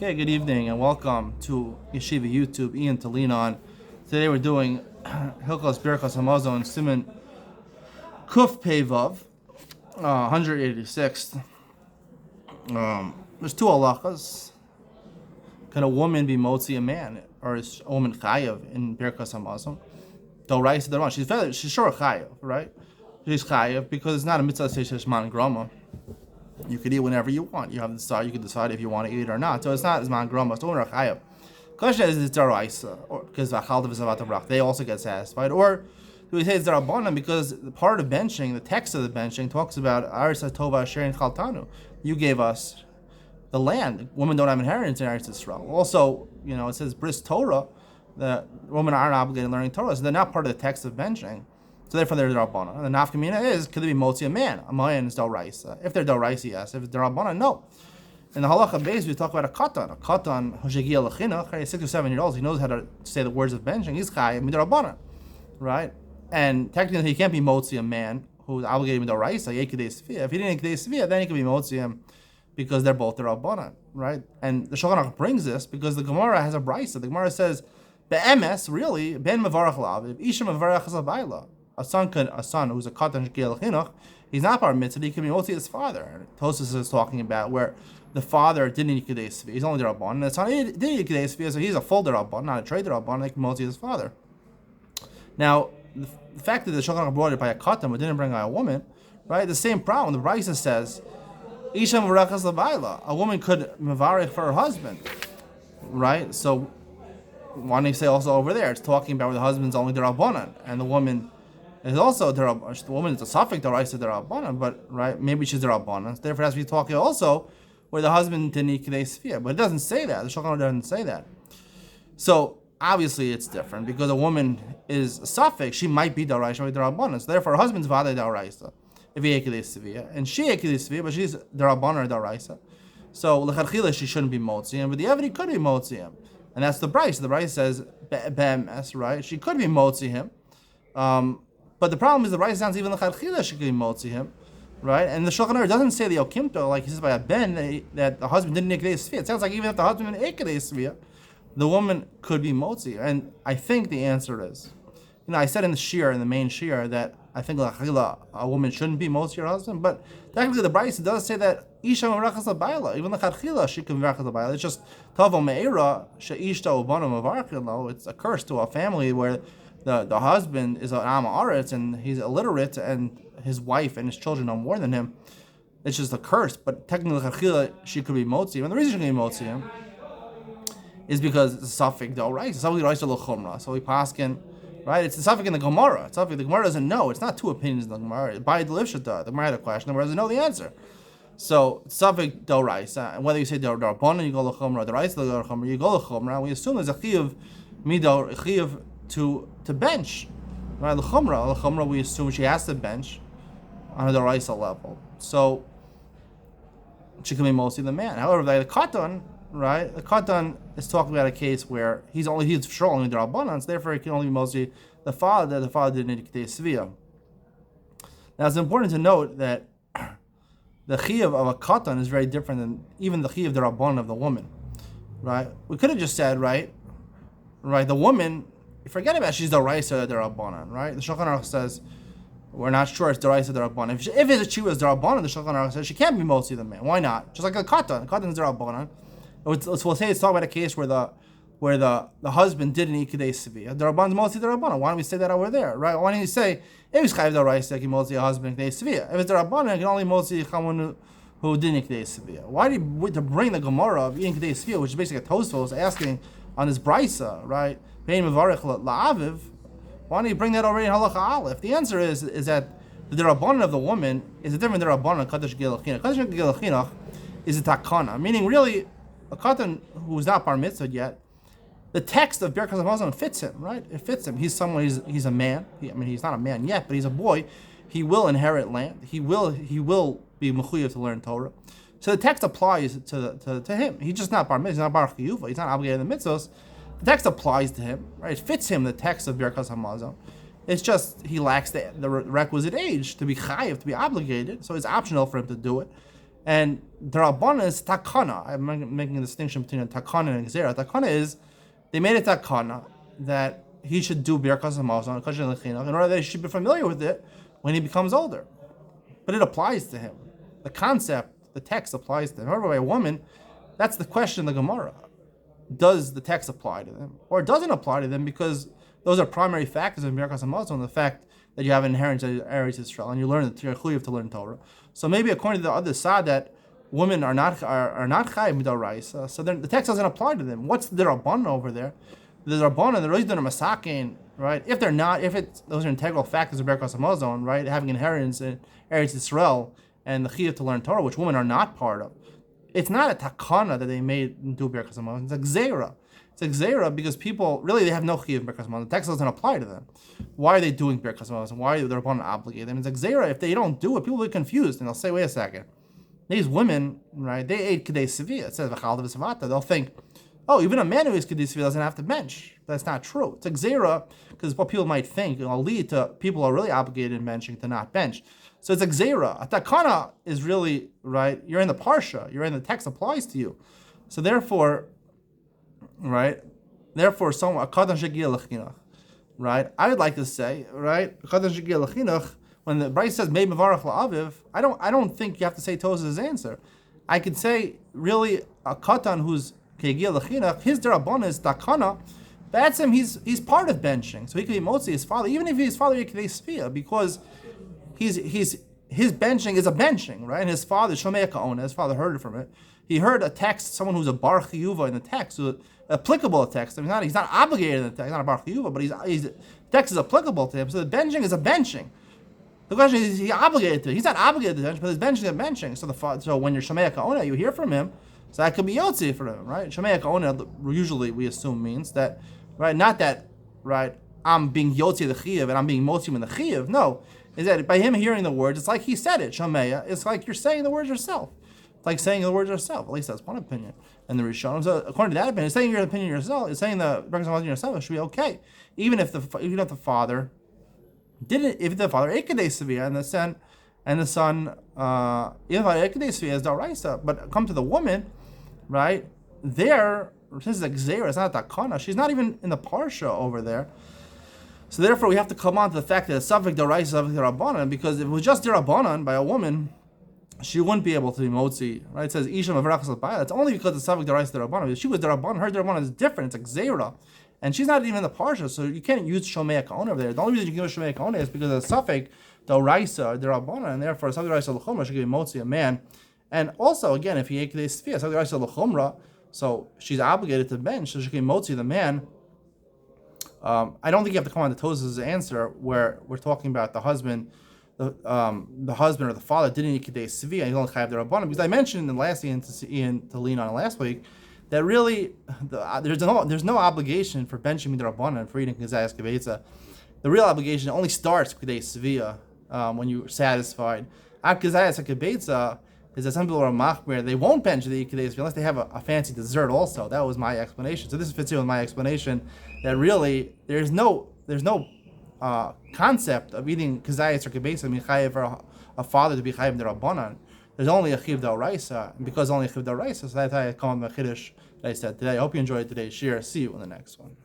Okay, good evening and welcome to Yeshiva YouTube, Iyun to lean on. Today we're doing Hilchos Birkas Hamazon Siman Kuf Pevav, 186th. There's two halachas. Can a woman be motzi a man, or is a woman chayav in Birkas Hamazon? Doraisa Daran. She's sure chayav, right? She's chayav because it's not a mitzvah sheshman grama. You could eat whenever you want. You have to decide. You can decide if you want to eat it or not. So it's not as man grama. It's only chayav. Question is daraisa, or because they also get satisfied, or do we say it's darabanan because the part of benching, the text of the benching talks about arisa tova sharing chaltanu. You gave us the land. Women don't have inheritance in Eretz Yisrael. Also, it says bris Torah. The women aren't obligated learning Torah, so they're not part of the text of benching. So therefore, they're darabanan. And the nafkamina is, could they be motzi a man? A man is daraisa. If they're daraisa, yes. If it's darabanan, no. In the halacha base, we talk about a katan. A katan, hoshegia lechinach, 6 or 7 years old, he knows how to say the words of benching. He's chayav midarabanan, right? And technically, he can't be motzi a man who's obligated midaraisa, yekidei sviya. If he didn't yekidei sviya, then he can be motzi him because they're both darabanan, right? And the Shulchan Aruch brings this because the Gemara has a brisa. The Gemara says, be'emes, really, ben mevarach laviv, isha mevarach zabayla. A son who's a katan hoshegia lechinach, he's not bar mitzvah, he can be motzi his father. And Tosfos is talking about where the father didn't eat Kedei Svi. He's only D'Rabban. And the son didn't eat Kedei Svi, so he's a full D'Rabban, not a trade D'Rabban, like motzi his father. Now, the fact that the Shulchan Aruch brought it by a katan, but didn't bring by a woman, right? The same problem. The Brisa says, Isha Mevarachas L'Bayla. A woman could mevarich for her husband, right? So, why don't you say also over there? It's talking about where the husband's only D'Rabbanan, and the woman is also D'Rabbanan. The woman is a suffix D'Rabbanan, but right, maybe she's D'Rabbanan. Therefore, it has to be talking also where the husband didn't eat Kedei Sfiyah. But it doesn't say that. The Shulchan Aruch doesn't say that. So, obviously, it's different because a woman is a suffix. She might be D'Oraisa or D'Rabbanan. So, therefore, her husband's Vada D'Oraisa if he ate Kedei Sfiyah. And she ate Kedei Sfiyah, but she's D'Rabbanan or D'Oraisa. So, L'chadchila, she shouldn't be Motziyim, but the Eved could be Motziyim. And that's the Bryce. The Bryce says, Be'emes, right? She could be Motziyim. But the problem is the Bryce sounds even L'chadchila, she could be Motziyim. Right, and the Shulchan Aruch doesn't say the Okimto like he says by a ben that the husband didn't make Kedei Sfiyah. It sounds like even if the husband didn't make Kedei Sfiyah, the woman could be motzi. And I think the answer is, I said in the main shir, that I think a woman shouldn't be motzi her husband, but technically the Brisa does say that Isha Mevarachas L'Bayla, even l'chadchila she can Mevarachas L'Bayla. It's just Tavo Me'era she'ishta ubanu Mevarachim lo. It's a curse to a family where the husband is an Am Haaretz and he's illiterate and his wife and his children know more than him. It's just a curse, but technically she could be motzi. And the reason she can be motzi him is because it's a suffix though, right? It's a suffix d'oraisa l'chumra. So we paskin, right? It's a suffix in the Gemara. It's suffix the Gemara doesn't know. It's not two opinions in the Gemara. By the Livshata, the Gemara had a question. The Gemara doesn't know the answer. So suffix d'oraisa, and whether you say d'Rabbanan you go l'chumra, d'oraisa l'chumra you go l'chumra. We assume there's a chiyuv midor chiyuv to bench, right? L'chumra we assume she has to bench on a d'oraisa level, so she can be mostly the man. However, the katan, right? The katan is talking about a case where he's sure only d'Rabbanan, so therefore he can only be mostly the father. The father didn't need Kedei Sfiyah. Now it's important to note that the chiyuv of a katan is very different than even the chiyuv d'Rabbanan of the woman, right? We could have just said, right, the woman. Forget about she's d'oraisa or d'Rabbanan, right? The Shulchan Aruch says we're not sure it's d'oraisa or d'Rabbanan. If she was d'Rabbanan, the Shulchan Aruch says she can't be motzi the man. Why not? Just like a katan. Katan is d'Rabbanan. We'll say it's talking about a case where the husband didn't eat Kedei Sfiyah. D'Rabbanan is motzi d'Rabbanan. Why don't we say that over there, right? Why don't you say if he's chayav d'oraisa, he can motzi a husband Kedei Sfiyah. If it's d'Rabbanan, he can only motzi someone who didn't eat Kedei Sfiyah. Why do you to bring the Gemara of eating Kedei Sfiyah, which is basically a Tosfos asking on his brisa, right? Why don't you bring that already in halacha aleph? The answer is that the D'Rabbanan of the woman is a different D'Rabbanan Kaddish Gilachinach. Kaddish Gilachinach is a takana, meaning really a katan who is not bar mitzvah yet. The text of Birkas Hamazon fits him, right? It fits him. He's someone. He's a man. He's not a man yet, but he's a boy. He will inherit land. He will be mechuyev to learn Torah. So the text applies to him. He's just not bar mitzvah. He's not bar chiyuva. He's not obligated in the mitzvahs. The text applies to him, right? It fits him, the text of Birkas Hamazon. It's just he lacks the requisite age to be chayiv, to be obligated, so it's optional for him to do it. And the Rabbanah is takana. I'm making a distinction between a takana and a gzera. Takana is, they made a takana that he should do birkas hamazon in order that he should be familiar with it when he becomes older. But it applies to him. The concept, the text applies to him. However, by a woman, that's the question in the Gemara. Does the text apply to them? Or it doesn't apply to them because those are primary factors of birkas hamazon, the fact that you have an inheritance in Eretz Yisrael and you learn the Chuyev to learn Torah. So maybe according to the other side that women are not chayiv midoraisa, so then the text doesn't apply to them. What's the Rabbanah over there? The Rabbanah, the reason they're masakin, right? If those are integral factors of Birkas Hamazon, right? Having inheritance in Eretz Yisrael and the Chuyev to learn Torah, which women are not part of. It's not a takana that they made do Birkas Hamazon. It's a gzeira. It's a gzeira because people really they have no Chuyev Birkas Hamazon. The text doesn't apply to them. Why are they doing Birkas Hamazon? Why are the Rabbanah obligated them? It's a gzeira. If they don't do it, people will be confused and they'll say, "Wait a second. These women, right? They ate kedei sevia." It says v'chal v'savata. They'll think, "Oh, even a man who eats kedei sevia doesn't have to bench." That's not true. It's a gzeira because what people might think will lead to people who are really obligated in benching to not bench. So it's a gzeira. A takana is really right. You're in the parsha. You're in the text applies to you. So therefore, right? Therefore, a katan shegiya l'chinuch. Right? I would like to say, right? Katan shegiya l'chinuch. When the Bryce says "Mei mevarach la'aviv," I don't think you have to say Tosaf's answer. I could say really a katan who's kegiya l'chinuch, his derabana is takana. That's him. He's part of benching, so he could be motzi his father, even if his father yekdei sfia, because his benching is a benching, right? And his father shomei ka'ona, his father heard it from it. He heard a text, someone who's a bar chiyuva in the text, who's applicable text. I mean, he's not obligated in the text, he's not a bar chiyuva, but the text is applicable to him. So the benching is a benching. The question is he obligated to it? He's not obligated to bench, but his benching is a benching. So when you're shomei ka'ona, you hear from him. So that could be yotzi for him, right? Shomei ka'ona usually we assume means that. Right, not that, right, I'm being yotzi the chiyuv and I'm being motzi in the chiyuv. No, is that by him hearing the words, it's like he said it, shameya. It's like you're saying the words yourself. It's like saying the words yourself. At least that's one opinion. And the Rishonim, so according to that opinion, saying your opinion yourself, saying the Birkas Hamazon yourself, it should be okay, even if the father didn't, if the father ate kedei sevia and the son, even if the father ate kedei sevia is daraisa, but come to the woman, right, there. This is a gzeira, it's not a takana. She's not even in the parsha over there. So therefore, we have to come on to the fact that it's suffik daraisa, suffik derabanan, because if it was just derabanan by a woman, she wouldn't be able to be motzi. Right? It says isha mavrachas l'bayah. It's only because it's suffik daraisa derabanan. If she was derabanan, her derabanan is different. It's a gzeira, and she's not even in the parsha, so you can't use shomei ka'ona over there. The only reason you can use shomei ka'ona is because of the suffik daraisa derabanan, and therefore suffik daraisa l'chumra should be motzi a man. And also, again, if he ate kedei sfia, suffik daraisa l'chumra. So she's obligated to bench, so she can motzi the man. I don't think you have to come on to Tosaf's answer where we're talking about the husband, the husband or the father didn't eat kedei sevia and he's only chayav derabbanan, because I mentioned in the last Iyun to lean on last week that really there's no obligation for benching derabbanan for eating kazayas kibetza. The real obligation only starts kedei sevia when you're satisfied. Ab kazayas kibetza is that some people are machmir, they won't bench the kedei unless they have a fancy dessert also. That was my explanation. So this fits in with my explanation that really there's no concept of eating kazayas or kibetza chayiv for a father to be chayiv derabbanan. There's only a chiv d'oraisa, and because only a chiv d'oraisa, so that's how I call him a chiddush that I said today. I hope you enjoyed today's shir. See you in the next one.